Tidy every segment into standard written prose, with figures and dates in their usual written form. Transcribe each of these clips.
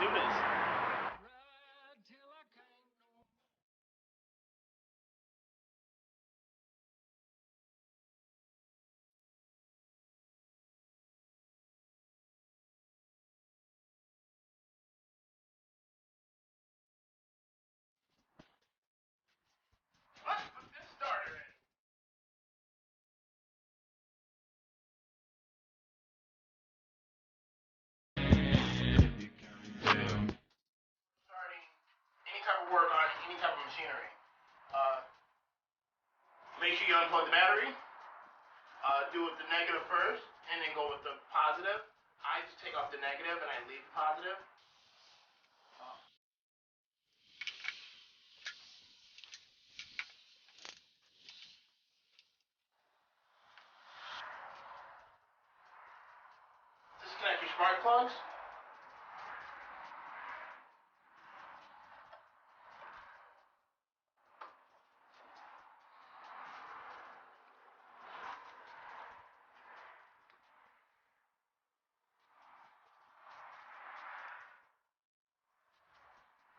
do this. Let's put this starter in. Starting any type of work on any type of machinery. Make sure you unplug the battery. Do it the negative first, and then go with the positive. I just take off the negative and I leave the positive. Disconnect your spark plugs.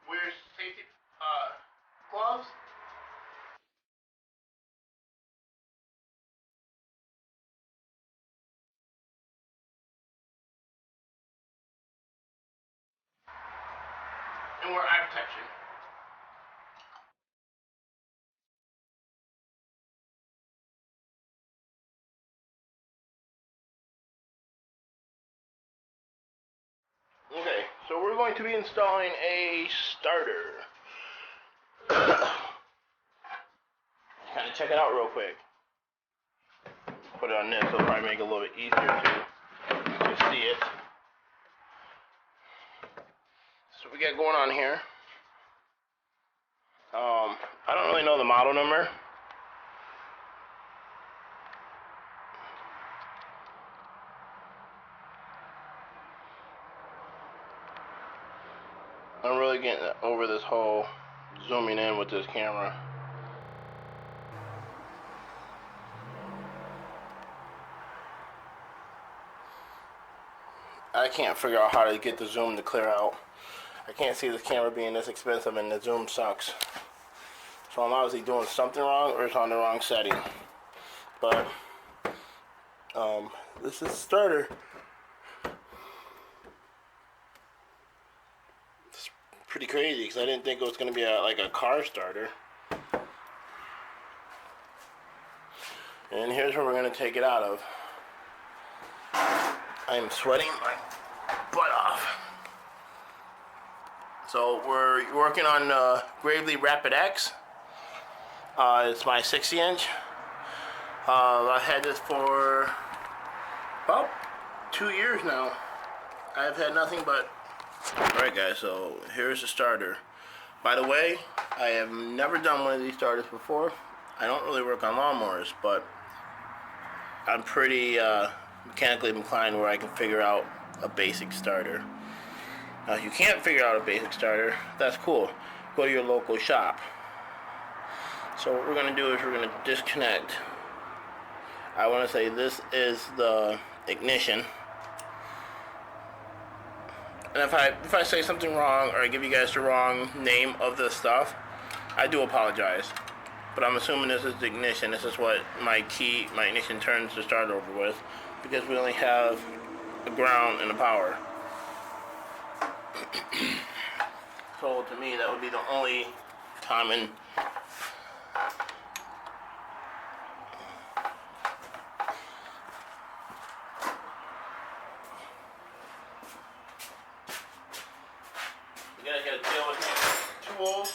Wear safety gloves. And wear eye protection. Okay, so we're going to be installing a starter. Kind of check it out real quick. Put it on this, it'll probably make it a little bit easier to see it. So we got going on here. I don't really know the model number. I'm really getting over this whole zooming in with this camera. I can't figure out how to get the zoom to clear out. I can't see this camera being this expensive and the zoom sucks. So I'm obviously doing something wrong or it's on the wrong setting. But this is the starter. It's pretty crazy because I didn't think it was going to be like a car starter. And here's where we're going to take it out of. I'm sweating my butt off. So we're working on Gravely Rapid X. It's my 60-inch. I've had this for about 2 years now. I've had nothing but... Alright guys, so here's the starter. By the way, I have never done one of these starters before. I don't really work on lawnmowers, but I'm pretty mechanically inclined where I can figure out a basic starter. Now if you can't figure out a basic starter, that's cool. Go to your local shop. So what we're going to do is we're going to disconnect. I want to say this is the ignition. And if I say something wrong or I give you guys the wrong name of the stuff, I do apologize. But I'm assuming this is the ignition. This is what my ignition turns to start over with, because we only have a ground and a power. So to me, that would be the only common you guys gotta deal with me. Tools.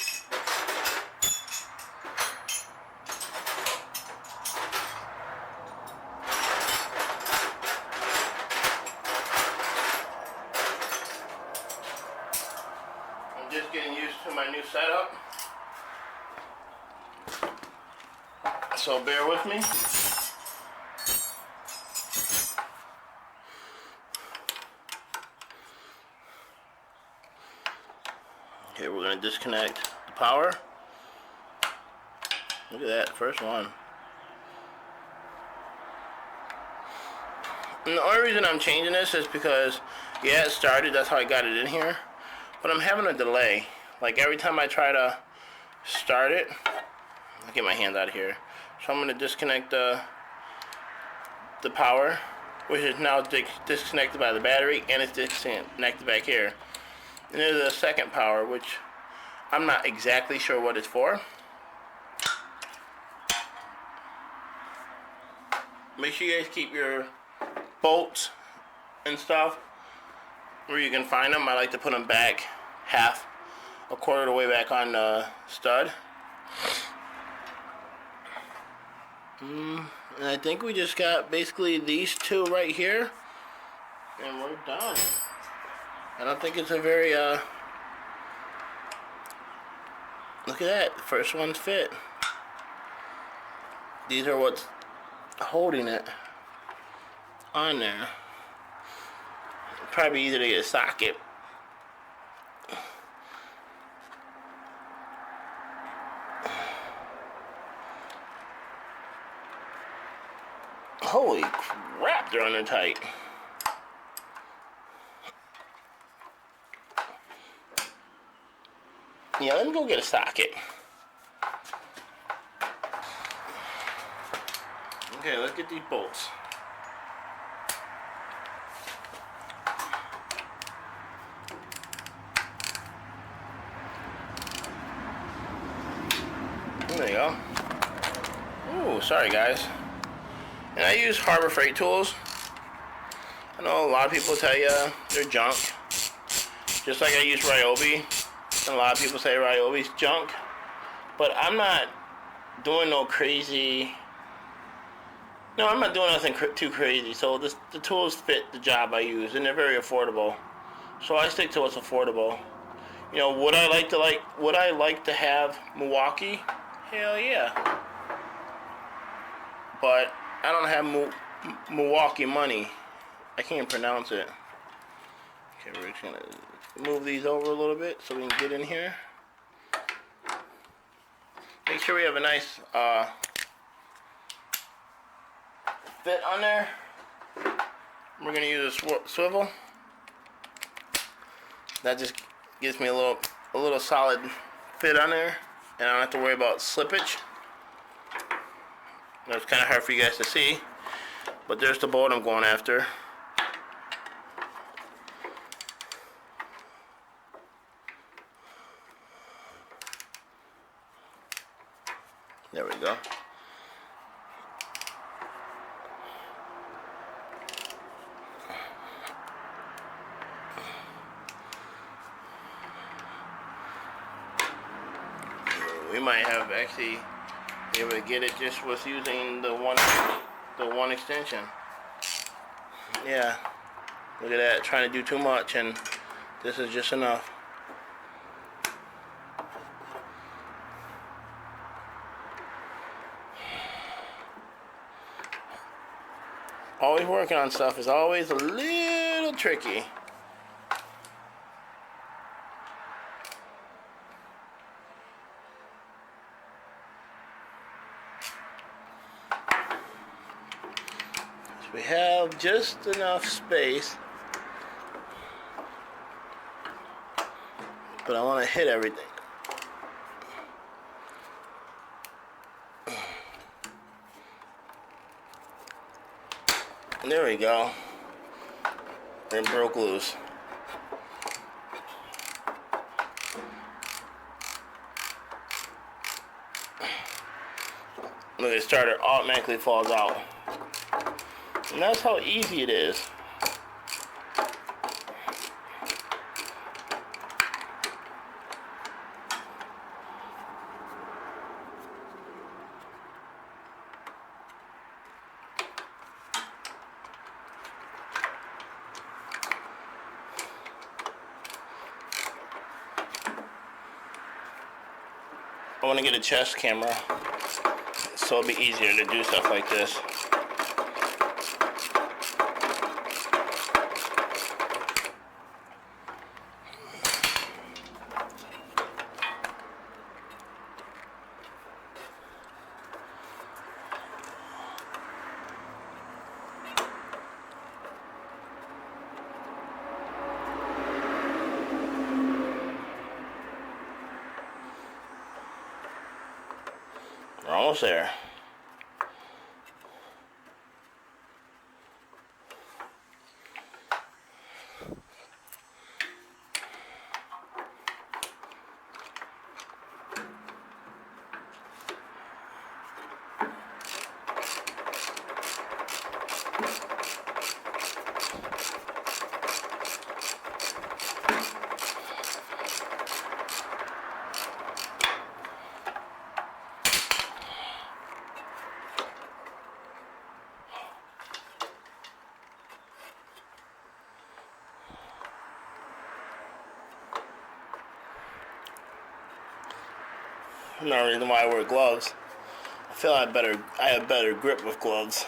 I'm just getting used to my new setup. So bear with me. Okay, we're going to disconnect the power. Look at that, first one. And the only reason I'm changing this is because, yeah, it started, that's how I got it in here. but I'm having a delay. Like every time I try to start it, I'll get my hand out of here. So I'm going to disconnect the power, which is now disconnected by the battery, and it's disconnected back here. And there's a second power, which I'm not exactly sure what it's for. Make sure you guys keep your bolts and stuff where you can find them. I like to put them back a quarter of the way back on the stud. And I think we just got basically these two right here, and we're done. I don't think it's a very, look at that, the first one's fit. These are what's holding it on there. Probably easy to get a socket. Holy crap, they're under tight. Yeah, let me go get a socket. Okay, let's get these bolts. There you go. Ooh, sorry guys. And I use Harbor Freight tools. I know a lot of people tell you they're junk. Just like I use Ryobi. And a lot of people say Ryobi's junk. But I'm not doing no crazy... No, I'm not doing nothing too crazy. So the tools fit the job I use, and they're very affordable. So I stick to what's affordable. You know, would I like to have Milwaukee? Hell yeah. But I don't have Milwaukee money. I can't pronounce it. Okay, we're just gonna move these over a little bit so we can get in here. Make sure we have a nice fit on there. We're gonna use a swivel. That just gives me a little solid fit on there, and I don't have to worry about slippage. It's kind of hard for you guys to see, but there's the bolt I'm going after. There we go. We might have actually be able to get it just with using the one extension. Yeah, look at that, trying to do too much, and this is just enough. Always working on stuff is always a little tricky. We have just enough space, but I want to hit everything. There we go. It broke loose. Look, the starter automatically falls out. And that's how easy it is. I want to get a chest camera so it'll be easier to do stuff like this. almost there. No reason why I wear gloves. I feel I have better grip with gloves.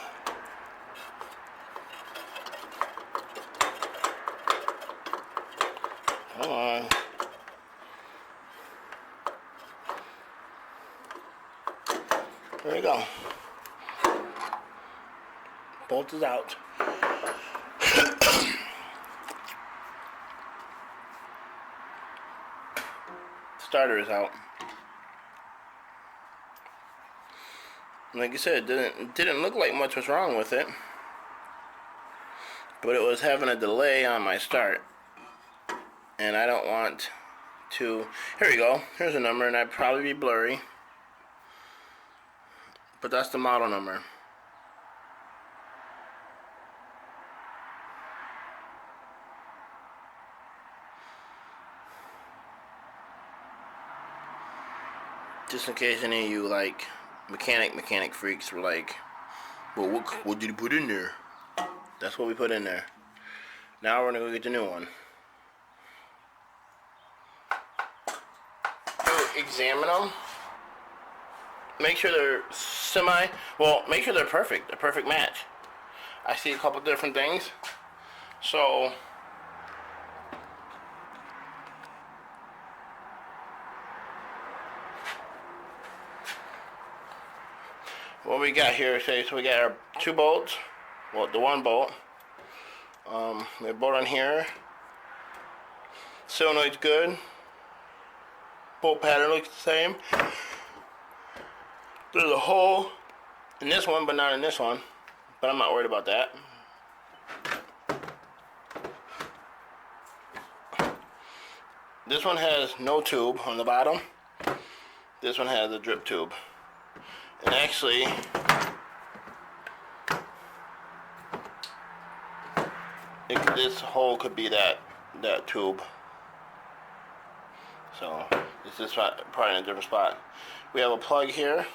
Come on. There you go. Bolt is out. Starter is out. Like I said, it didn't look like much was wrong with it, but it was having a delay on my start, and I don't want to. Here we go. Here's a number, and I'd probably be blurry, but that's the model number. Just in case any of you like mechanic freaks were like, well, what did you put in there? That's what we put in there. Now we're gonna go get the new one. So examine them. Make sure they're make sure they're perfect. A perfect match. I see a couple different things. So what we got here, so we got our 2 bolts, well, the 1 bolt, we have a bolt on here, solenoid's good, bolt pattern looks the same, there's a hole in this one but not in this one, but I'm not worried about that. This one has no tube on the bottom, this one has a drip tube. And actually, this hole could be that tube. So this is probably in a different spot. We have a plug here,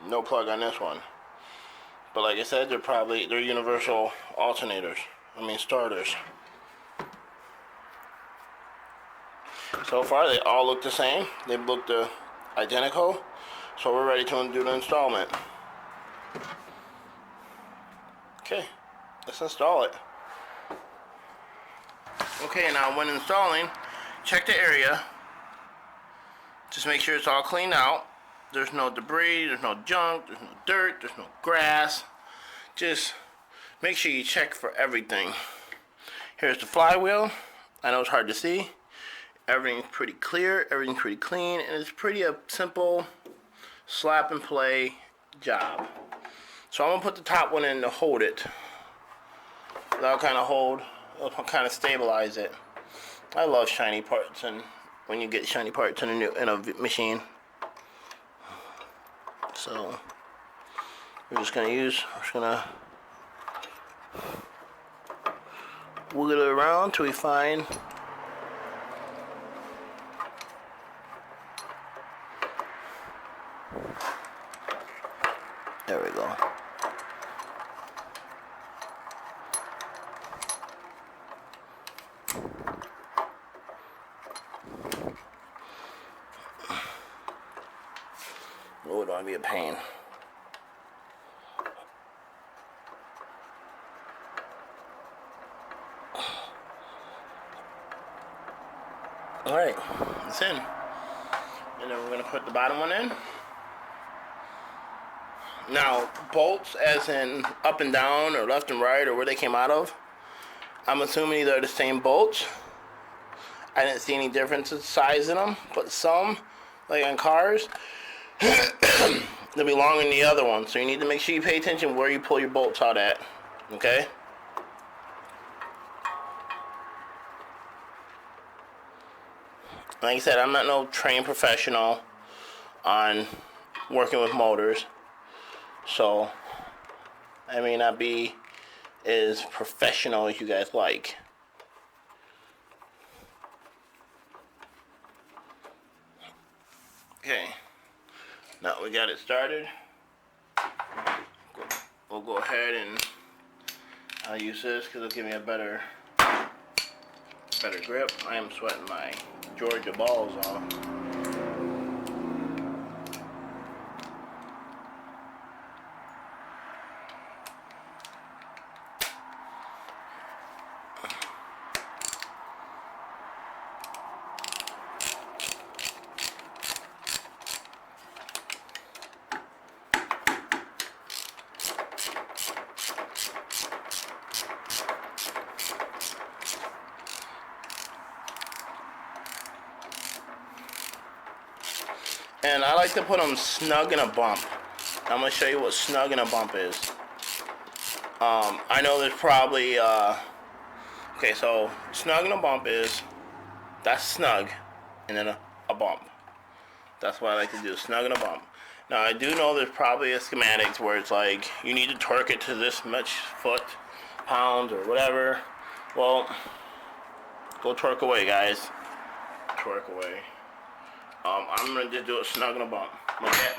no plug on this one. But like I said, they're universal alternators. Starters. So far, they all look the same. They look identical. So we're ready to do the installment. Okay, let's install it. Okay, now when installing, check the area. Just make sure it's all cleaned out. There's no debris, there's no junk, there's no dirt, there's no grass. Just make sure you check for everything. Here's the flywheel. I know it's hard to see. Everything's pretty clear, everything's pretty clean, and it's pretty simple slap and play job. So I'm gonna put the top one in to hold it. That'll kind of stabilize it. I love shiny parts, and when you get shiny parts in a machine. So we're just gonna wiggle it around till we find there we go. Oh, it don't be a pain. Alright, it's in. And then we're going to put the bottom one in. Now, bolts as in up and down or left and right or where they came out of, I'm assuming they're the same bolts. I didn't see any difference in size in them, but some, like on cars, They'll be longer than the other one, so you need to make sure you pay attention where you pull your bolts out at. Okay? Like I said, I'm not no trained professional on working with motors, so I may not be as professional as you guys like. Okay, now we got it started. We'll go ahead and I'll use this because it'll give me a better grip. I am sweating my Georgia balls off. And I like to put them snug in a bump. I'm going to show you what snug in a bump is. I know there's probably, okay, so snug in a bump is, that's snug, and then a bump. That's what I like to do, snug in a bump. Now I do know there's probably a schematics where it's like, you need to torque it to this much foot, pounds, or whatever. Well, go torque away, guys. Torque away. I'm going to just do it snug in a bump.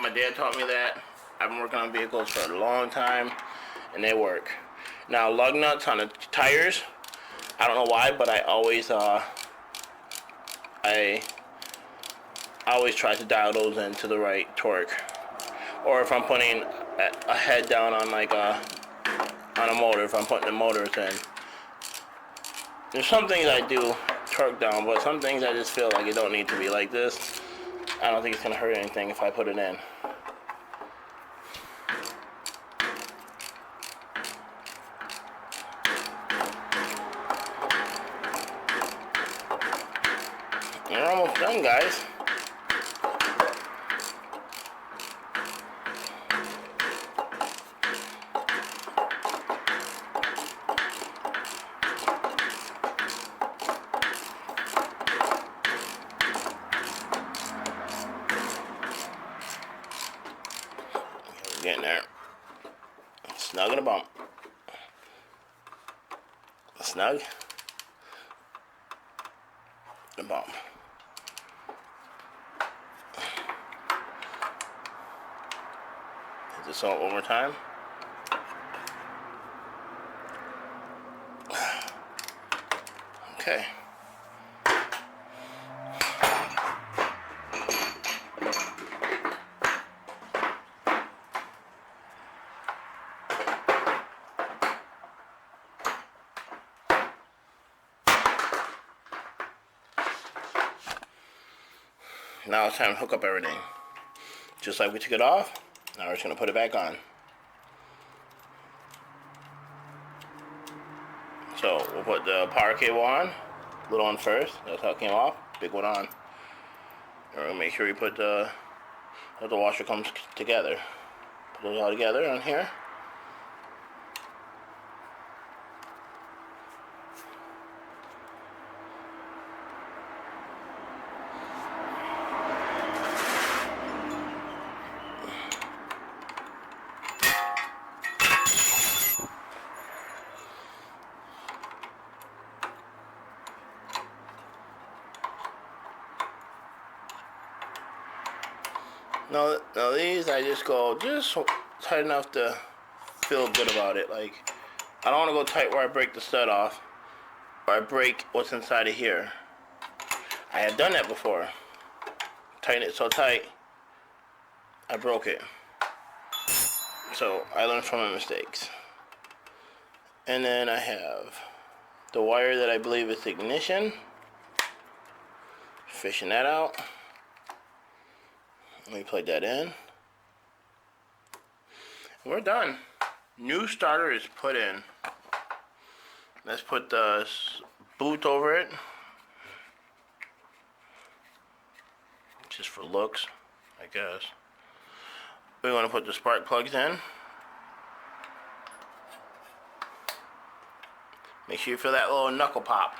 My dad taught me that. I've been working on vehicles for a long time, and they work. Now, lug nuts on the tires, I don't know why, but I always try to dial those into the right torque. Or if I'm putting a head down on like on a motor, if I'm putting the motors in. There's some things I do torque down, but some things I just feel like it don't need to be like this. I don't think it's going to hurt anything if I put it in. We're almost done, guys. Getting there. Snug in a bump. Snug. A bump. Hit this out one more time. Okay. Now it's time to hook up everything. Just like we took it off, now we're just going to put it back on. So we'll put the power cable on, little one first, that's how it came off, big one on. And we'll make sure we put the washer comes together. Put those all together on here. Now these I just go just tight enough to feel good about it. Like, I don't want to go tight where I break the stud off or I break what's inside of here. I had done that before. Tighten it so tight I broke it. So I learned from my mistakes. And then I have the wire that I believe is the ignition. Fishing that out. Let me plug that in. We're done. New starter is put in. Let's put the boot over it. Just for looks, I guess. We want to put the spark plugs in. Make sure you feel that little knuckle pop.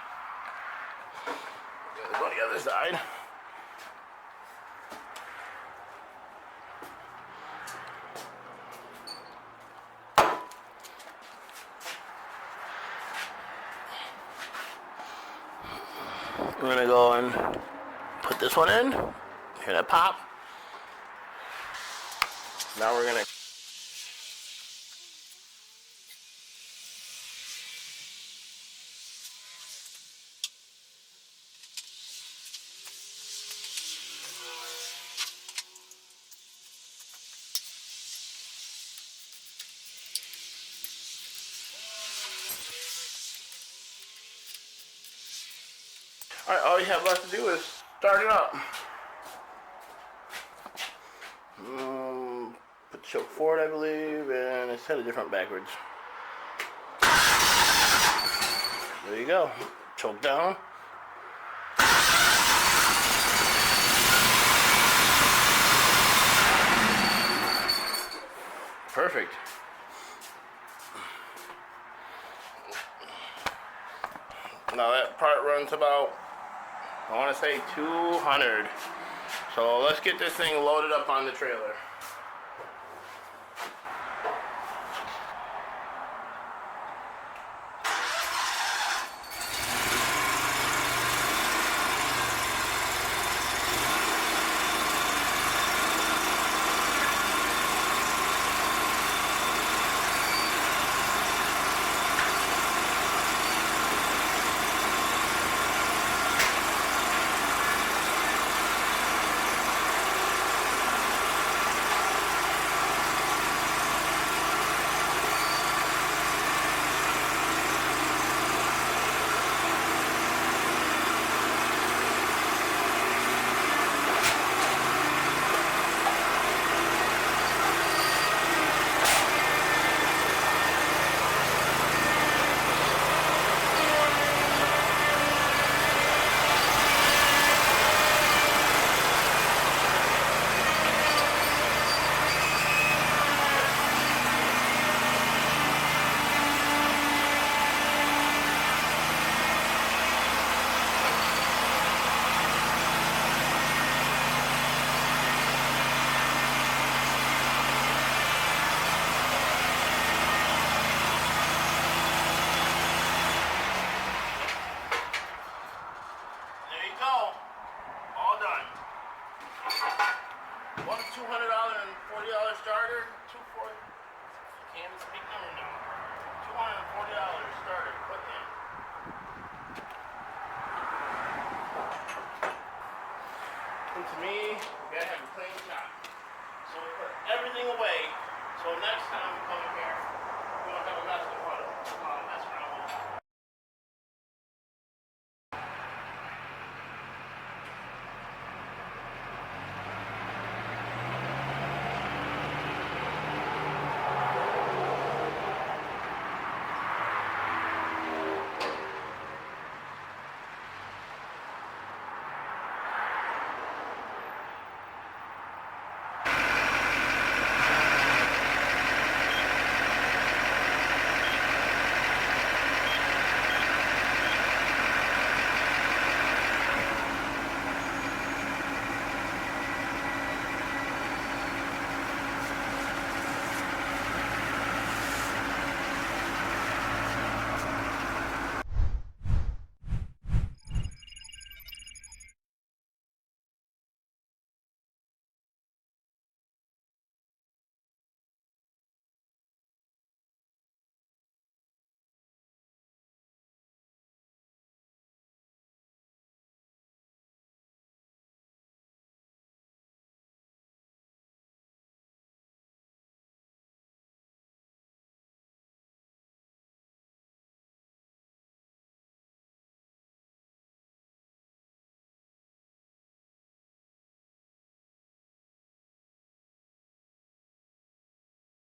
Go to the other side. We're gonna go and put this one in. Hear that pop? Now we're gonna Alright, all you have left to do is start it up. Put the choke forward, I believe, and it's headed different backwards. There you go. Choke down. Perfect. Now that part runs about, I want to say 200. So let's get this thing loaded up on the trailer. $240 starter, can't even speak number now. $240 starter, put in. And to me, you gotta have a clean shop. So we put everything away, so next time we come in here, we don't have a mess.